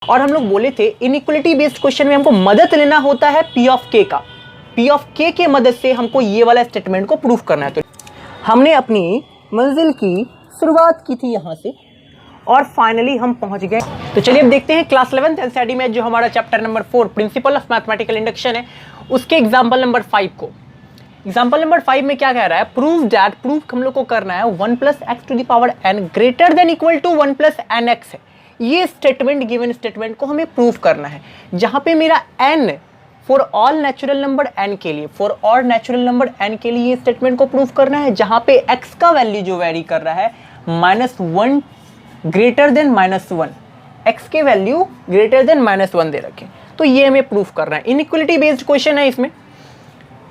और हम लोग बोले थे इनइक्वलिटी बेस्ड क्वेश्चन में हमको मदद लेना होता है पी ऑफ के का। पी ऑफ के के मदद से हमको ये वाला स्टेटमेंट को प्रूफ करना है। तो हमने अपनी मंजिल की शुरुआत की थी यहाँ से और फाइनली हम पहुँच गए। तो चलिए अब देखते हैं क्लास 11th एनसीईआरटी में जो हमारा chapter number 4 principal of mathematical induction है उसके एग्जाम्पल नंबर 5 को। एग्जाम्पल नंबर 5 में क्या कह रहा है, प्रूव दैट, प्रूफ हम लोग को करना है 1 + x⁴n greater than equal to 1 + nx है। ये स्टेटमेंट, गिवन स्टेटमेंट को हमें प्रूफ करना है जहाँ पे मेरा n for all natural number n के लिए, for all natural number n के लिए ये स्टेटमेंट को प्रूफ करना है जहाँ पे x का वैल्यू जो वेरी कर रहा है -1 ग्रेटर देन -1, x के वैल्यू ग्रेटर देन -1 दे रखे। तो ये हमें प्रूफ करना है। इनइक्वलिटी बेस्ड क्वेश्चन है इसमें,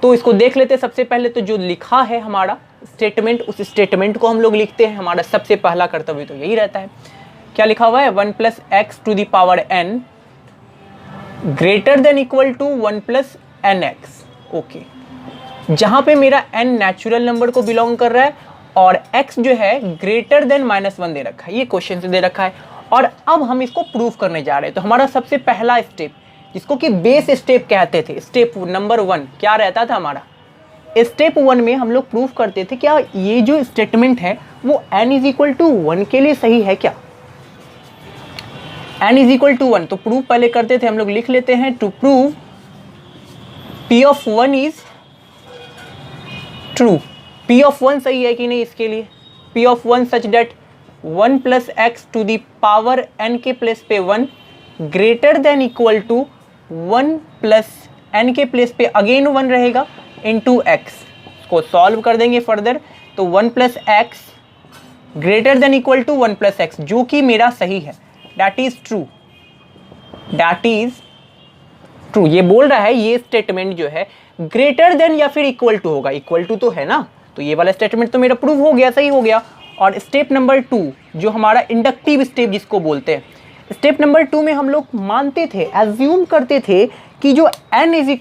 तो इसको देख लेते हैं। सबसे पहले तो जो लिखा है हमारा स्टेटमेंट, उस स्टेटमेंट को हम लोग लिखते हैं। हमारा सबसे पहला कर्तव्य तो यही रहता है। क्या लिखा हुआ है, 1 + x⁴n greater than equal to 1 + nx। Okay, जहां पे मेरा n नेचुरल नंबर को बिलोंग कर रहा है और x जो है ग्रेटर देन -1 दे रखा है, ये क्वेश्चन से दे रखा है। और अब हम इसको प्रूफ करने जा रहे हैं। तो हमारा सबसे पहला स्टेप, जिसको कि बेस स्टेप कहते थे, स्टेप नंबर 1 क्या रहता था हमारा, स्टेप 1 में हम लोग प्रूफ करते थे क्या ये जो स्टेटमेंट है वो n = 1 के लिए सही है क्या। n = 1 तो प्रूफ पहले करते थे हम लोग, लिख लेते हैं to prove p of 1 is true. p of 1 सही है कि नहीं इसके लिए, p of 1 such that 1 + x⁴ n के प्लेस पे 1 greater than equal to 1 + n के प्लेस पे अगेन 1 रहेगा इंटू x। इसको सॉल्व कर देंगे फर्दर, तो 1 + x greater than equal to 1 + x, जो कि मेरा सही है, that is true, that is true. ये बोल रहा है ये स्टेटमेंट जो है ग्रेटर देन या फिर इक्वल टू होगा, इक्वल टू तो है ना, तो ये वाला स्टेटमेंट तो मेरा प्रूव हो गया, सही हो गया। और स्टेप नंबर 2 जो हमारा इंडक्टिव स्टेप जिसको बोलते हैं, स्टेप नंबर 2 में हम लोग मानते थे, एज्यूम करते थे कि जो n =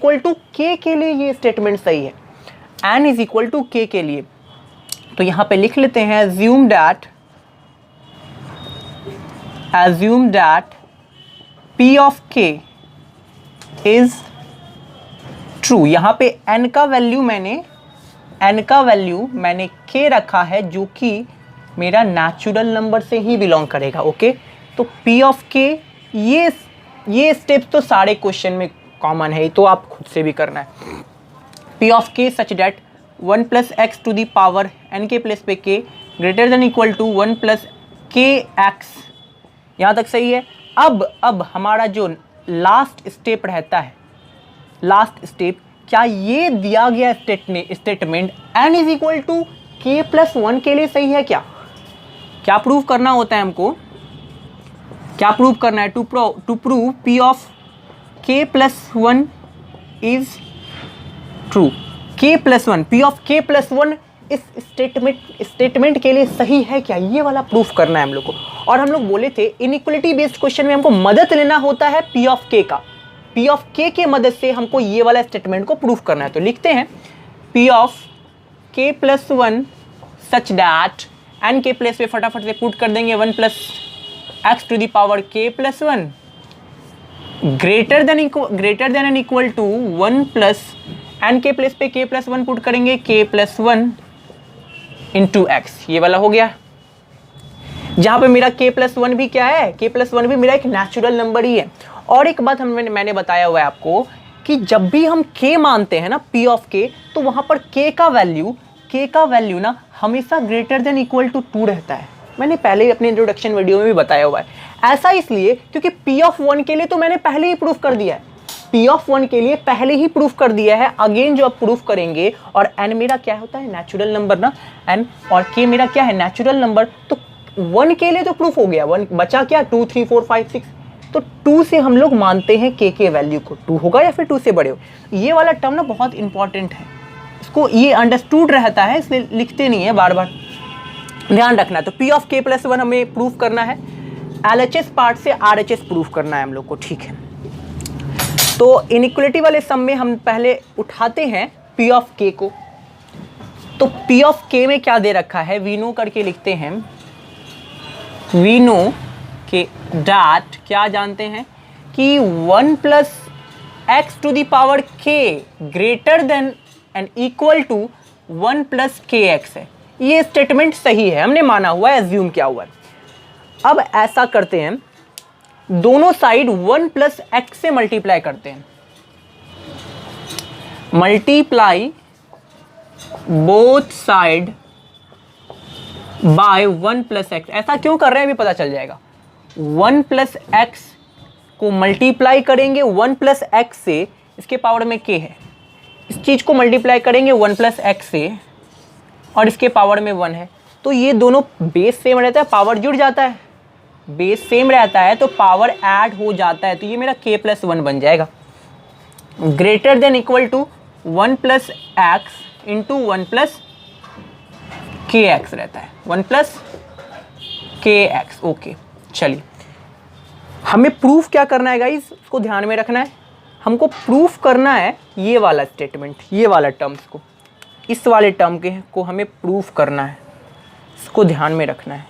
k के लिए ये स्टेटमेंट सही है, n = k के लिए। तो यहाँ पे लिख लेते हैं assume that p of k is true. यहाँ पे n का वैल्यू मैंने k रखा है जो कि मेरा नेचुरल नंबर से ही बिलोंग करेगा। ओके, तो p of k, ये स्टेप्स तो सारे क्वेश्चन में कॉमन है, तो आप खुद से भी करना है। p of k such that 1 + x⁴ n के प्लेस पे k greater than equal to 1 + kx, यहाँ तक सही है। अब हमारा जो लास्ट स्टेप रहता है, लास्ट स्टेप, क्या ये दिया गया स्टेटमेंट n = k + 1 के लिए सही है क्या। क्या प्रूव करना होता है हमको, क्या प्रूव करना है, to prove p of k + 1 is true. k + 1, p of k + 1 इस स्टेटमेंट के लिए सही है क्या, ये वाला प्रूफ करना है हम लोग को। और हम लोग बोले थे इनइक्वलिटी बेस्ड क्वेश्चन में हमको मदद लेना होता है p of k का। p of k के मदद से हमको ये वाला स्टेटमेंट को प्रूफ करना है। तो लिखते हैं p of k + 1 such that, n के प्लेस पे फटाफट से पुट कर देंगे 1 + x⁴ k + 1 greater than and equal to 1 + n के प्लेस पे k + 1 पुट करेंगे k + 1 इंटू x, ये वाला हो गया। जहाँ पे मेरा k + 1 भी क्या है, k + 1 भी मेरा एक नेचुरल नंबर ही है। और एक बात मैंने बताया हुआ है आपको कि जब भी हम k मानते हैं ना p of k, तो वहाँ पर k का वैल्यू ना हमेशा ग्रेटर देन इक्वल टू 2 रहता है। मैंने पहले ही अपने इंट्रोडक्शन वीडियो में भी बताया हुआ है। ऐसा इसलिए क्योंकि p of 1 के लिए तो मैंने पहले ही प्रूफ कर दिया है, p of 1 के लिए पहले ही प्रूफ कर दिया है। अगेन जो आप प्रूफ करेंगे, और n मेरा क्या होता है, नेचुरल नंबर ना, n, और k मेरा क्या है, नेचुरल नंबर, तो 1 के लिए तो प्रूफ हो गया, 1 बचा क्या, 2 3 4 5 6, तो 2 से हम लोग मानते हैं k के वैल्यू को 2 होगा या फिर 2 से बड़े हो। ये वाला टर्म ना बहुत इंपॉर्टेंट है, इसको ये अंडरस्टूड रहता है, इसलिए लिखते नहीं है, बार बार ध्यान रखना। तो p of k + 1 हमें प्रूफ करना है, LHS पार्ट से RHS प्रूफ करना है हम लोग को, ठीक है। तो इनइक्वलिटी वाले सम में हम पहले उठाते हैं p of k को। तो p of k में क्या दे रखा है, वी नो करके लिखते हैं, वी नो के डैट क्या जानते हैं कि 1 plus X to the power K greater than and equal to 1 plus K X है। ये स्टेटमेंट सही है, हमने माना हुआ है, एज्यूम किया हुआ है। अब ऐसा करते हैं, दोनों साइड 1 प्लस एक्स से मल्टीप्लाई करते हैं। Multiply both side by 1 plus x. ऐसा क्यों कर रहे हैं अभी पता चल जाएगा। 1 प्लस एक्स को मल्टीप्लाई करेंगे 1 प्लस एक्स से, इसके पावर में के है, इस चीज़ को मल्टीप्लाई करेंगे 1 प्लस एक्स से और इसके पावर में 1 है, तो ये दोनों बेस सेम रहता है, पावर जुड़ जाता है। बेस सेम रहता है तो पावर ऐड हो जाता है, तो ये मेरा k प्लस 1 बन जाएगा। Greater than equal to 1 plus X into 1 plus K X रहता है, 1 प्लस के एक्स। ओके, चलिए हमें प्रूफ क्या करना है गाइस, उसको ध्यान में रखना है। हमको प्रूफ करना है ये वाला स्टेटमेंट, ये वाला टर्म्स को, इस वाले टर्म के को हमें प्रूफ करना है, इसको ध्यान में रखना है।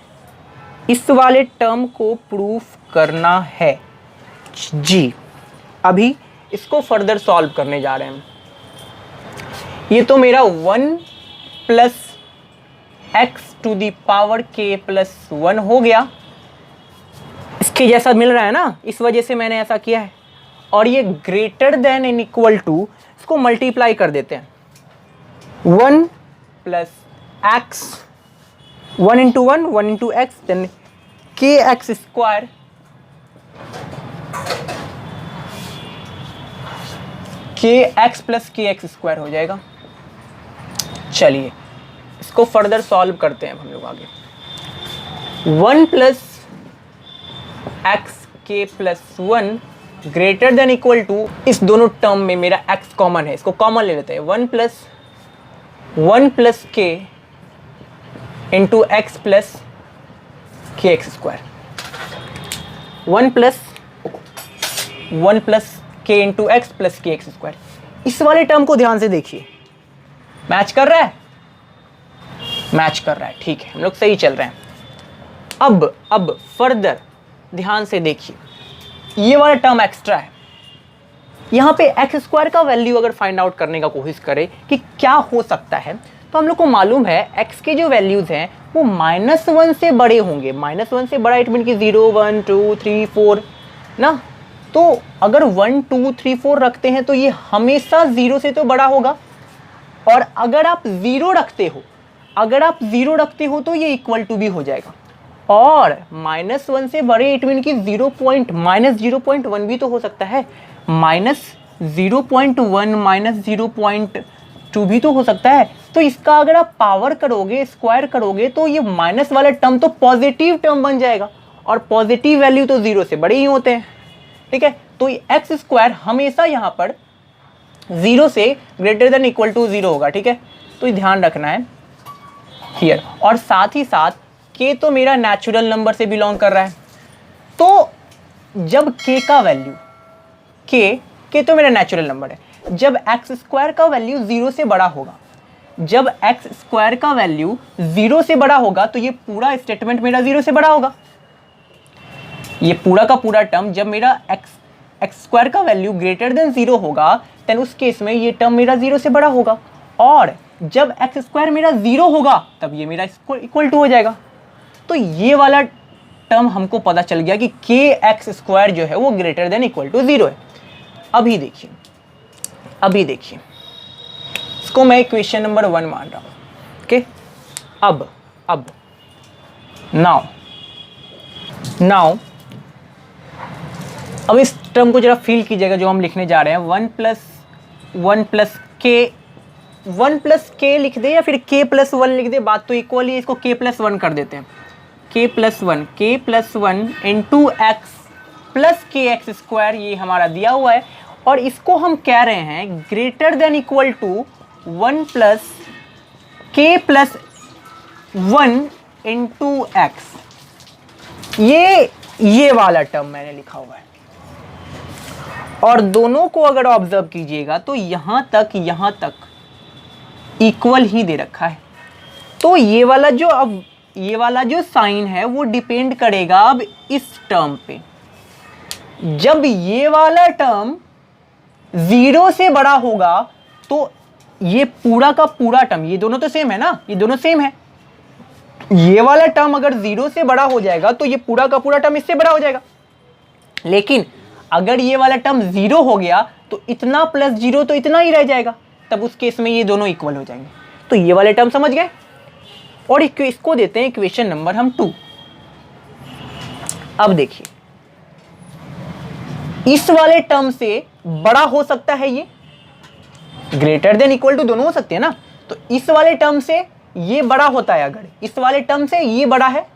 इस वाले टर्म को प्रूफ करना है जी। अभी इसको फर्दर सॉल्व करने जा रहे हैं हम। ये तो मेरा 1 plus X to the power K plus 1 हो गया, इसके जैसा मिल रहा है ना, इस वजह से मैंने ऐसा किया है। और ये greater than and equal to, इसको मल्टीप्लाई कर देते हैं। 1 plus X, 1 into 1, 1 into X, then K X square K X plus K X square हो जाएगा। चलिए इसको फर्दर सॉल्व करते हैं हम लोग आगे। 1 plus X K plus 1 greater than equal to, इस दोनों टर्म में मेरा x कॉमन है, इसको कॉमन ले लेते हैं। 1 प्लस के into x plus K X square, 1 plus के into x plus K X square. इस वाले टर्म को ध्यान से देखिए, मैच कर रहा है, मैच कर रहा है, ठीक है, हम लोग सही चल रहे हैं। अब फर्दर ध्यान से देखिए, ये वाला टर्म एक्स्ट्रा है। यहाँ पे एक्स स्क्वायर का वैल्यू अगर फाइंड आउट करने का कोशिश करें कि क्या हो सकता है, तो हम लोग को मालूम है एक्स के जो वैल्यूज़ हैं वो -1 से बड़े होंगे। -1 से बड़ा इट मीन कि 0, 1, 2, 3, 4 ना। तो अगर 1, 2, 3, 4 रखते हैं तो ये हमेशा 0 से तो बड़ा होगा। और अगर आप 0 रखते हो तो ये इक्वल टू भी हो जाएगा। और -1 से बड़े इट मीन कि -0.1 भी तो हो सकता है, -0.1, -0.2 भी तो हो सकता है। तो इसका अगर आप पावर करोगे, स्क्वायर करोगे, तो ये माइनस वाला टर्म तो पॉजिटिव टर्म बन जाएगा। और पॉजिटिव वैल्यू तो 0 से बड़े ही होते हैं, ठीक है। तो एक्स स्क्वायर हमेशा यहाँ पर 0 से ग्रेटर देन इक्वल टू 0 होगा, ठीक है। तो ये ध्यान रखना है हियर। और साथ ही साथ के तो मेरा नेचुरल नंबर से बिलोंग कर रहा है, तो जब के का वैल्यू के तो मेरा नेचुरल नंबर है, जब एक्स स्क्वायर का वैल्यू 0 से बड़ा होगा, जब एक्स स्क्वायर का वैल्यू 0 से बड़ा होगा तो ये पूरा स्टेटमेंट मेरा 0 से बड़ा होगा। ये पूरा का पूरा टर्म जब मेरा एक्स स्क्वायर का वैल्यू ग्रेटर देन 0 होगा, देन उस केस में ये टर्म मेरा 0 से बड़ा होगा। और जब एक्स स्क्वायर मेरा 0 होगा तब ये मेरा इक्वल टू हो जाएगा। तो ये वाला टर्म हमको पता चल गया कि के एक्स स्क्वायर जो है वो ग्रेटर देन इक्वल टू 0 है। अभी देखिए इसको मैं इक्वेशन नंबर 1 मान रहा हूँ, ओके। अब नाउ अब इस टर्म को जरा फील कीजिएगा जो हम लिखने जा रहे हैं। 1 प्लस के लिख दे या फिर k प्लस 1 लिख दे, बात तो इक्वल ही है। इसको k प्लस 1 कर देते हैं। k plus 1 into x plus K X square, ये हमारा दिया हुआ है। और इसको हम कह रहे हैं greater than equal to 1 plus K plus 1 into X. ये वाला टर्म मैंने लिखा हुआ है। और दोनों को अगर ऑब्जर्व कीजिएगा तो यहाँ तक इक्वल ही दे रखा है। तो ये वाला जो अब ये वाला जो साइन है वो डिपेंड करेगा अब इस टर्म पे। जब ये वाला टर्म 0 से बड़ा होगा तो ये पूरा का पूरा टर्म, ये दोनों तो सेम है ना, ये दोनों सेम है, ये वाला टर्म अगर 0 से बड़ा हो जाएगा तो ये पूरा का पूरा टर्म इससे बड़ा हो जाएगा। लेकिन अगर ये वाला टर्म 0 हो गया तो इतना प्लस 0 तो इतना ही रह जाएगा, तब उस केस में ये दोनों इक्वल हो जाएंगे। तो ये वाले टर्म समझ गए। और इसको देते हैं इक्वेशन नंबर हम 2। अब देखिए, इस वाले टर्म से बड़ा हो सकता है ये, ग्रेटर देन इक्वल टू दोनों हो सकते हैं ना। तो इस वाले टर्म से ये बड़ा होता है, अगर इस वाले टर्म से ये बड़ा है,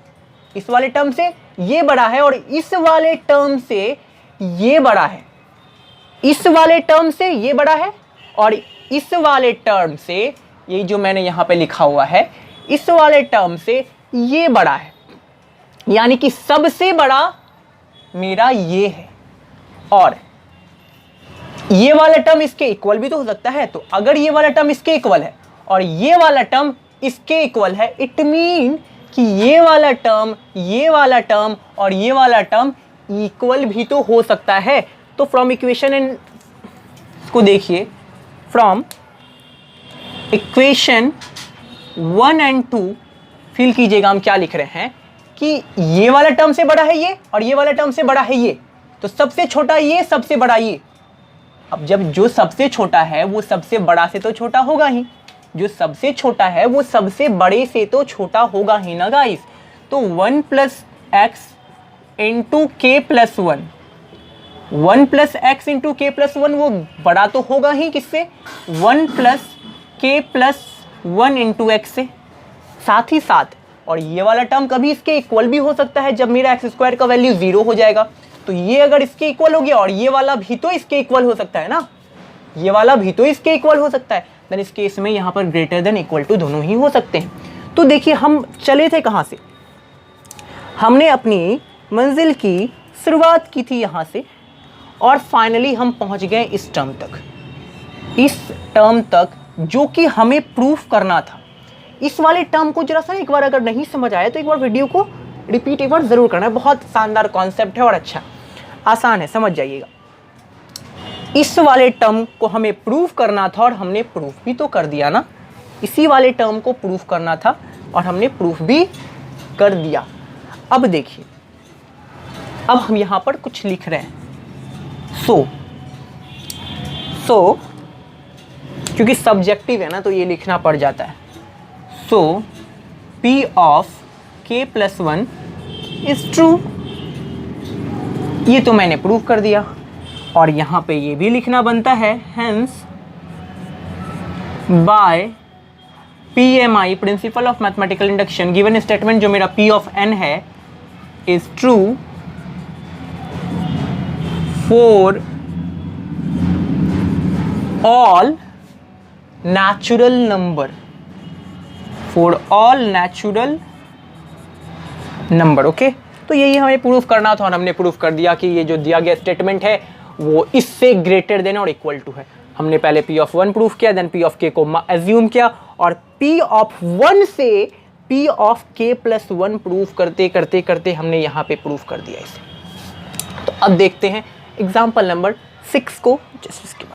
इस वाले टर्म से ये बड़ा है, और इस वाले टर्म से ये बड़ा है, इस वाले टर्म से ये बड़ा है, और इस वाले टर्म से, ये जो मैंने यहां पे लिखा हुआ है, इस वाले टर्म से ये बड़ा है। यानी कि सबसे बड़ा मेरा ये है, और ये वाला टर्म इसके इक्वल भी तो हो सकता है। तो अगर ये वाला टर्म इसके इक्वल है और ये वाला टर्म इसके इक्वल है, इट मीन कि ये वाला टर्म, ये वाला टर्म और ये वाला टर्म इक्वल भी तो हो सकता है। तो फ्रॉम इक्वेशन एंड को देखिए, फ्रॉम इक्वेशन 1 एंड 2 फिल कीजिएगा हम क्या लिख रहे हैं कि ये वाला टर्म से बड़ा है ये और ये वाला टर्म से बड़ा है ये, तो सबसे छोटा ये, सबसे बड़ा ये। अब जब जो सबसे छोटा है वो सबसे बड़ा से तो छोटा होगा ही, जो सबसे छोटा है वो सबसे बड़े से तो छोटा होगा ही ना गाइस। तो 1 प्लस एक्स इंटू के प्लस 1, 1 प्लस एक्स इंटू के प्लस 1 वो बड़ा तो होगा ही किससे, 1 plus K plus 1 into x से। साथ ही साथ और ये वाला टर्म कभी इसके इक्वल भी हो सकता है जब मेरा एक्स स्क्वायर का वैल्यू 0 हो जाएगा। तो ये अगर इसके इक्वल हो गया और ये वाला भी तो इसके इक्वल हो सकता है ना, ये वाला भी तो इसके इक्वल हो सकता है, देन इस केस में यहाँ पर ग्रेटर देन इक्वल टू दोनों ही हो सकते हैं। तो देखिए हम चले थे कहाँ से, हमने अपनी मंजिल की शुरुआत की थी यहाँ से, और फाइनली हम पहुँच गए इस टर्म तक, इस टर्म तक जो कि हमें प्रूफ करना था। इस वाले टर्म को जरा सा एक बार अगर नहीं समझ आया तो एक बार वीडियो को रिपीट एक बार ज़रूर करना है, बहुत शानदार कॉन्सेप्ट है और अच्छा आसान है, समझ जाइएगा। इस वाले टर्म को हमें प्रूफ करना था और हमने प्रूफ भी तो कर दिया ना, इसी वाले टर्म को प्रूफ करना था और हमने प्रूफ भी कर दिया। अब देखिए, अब हम यहाँ पर कुछ लिख रहे हैं, सो क्योंकि सब्जेक्टिव है ना तो ये लिखना पड़ जाता है। सो P of K plus 1 is true, ये तो मैंने प्रूव कर दिया। और यहाँ पे ये भी लिखना बनता है, hence by PMI principle of mathematical induction given statement जो मेरा P ऑफ n है is true for all natural number, for all natural number. Okay, तो यही हमें प्रूफ करना था और हमने प्रूफ कर दिया कि ये जो दिया गया स्टेटमेंट है वो इससे ग्रेटर देन और इक्वल टू है। हमने पहले P ऑफ 1 प्रूफ किया, देन P ऑफ K को एज्यूम किया, और P ऑफ 1 से P of K plus 1 proof करते करते करते हमने यहाँ पे प्रूफ कर दिया इसे। तो अब देखते हैं एग्जाम्पल नंबर 6 को, जस्ट इसके बाद।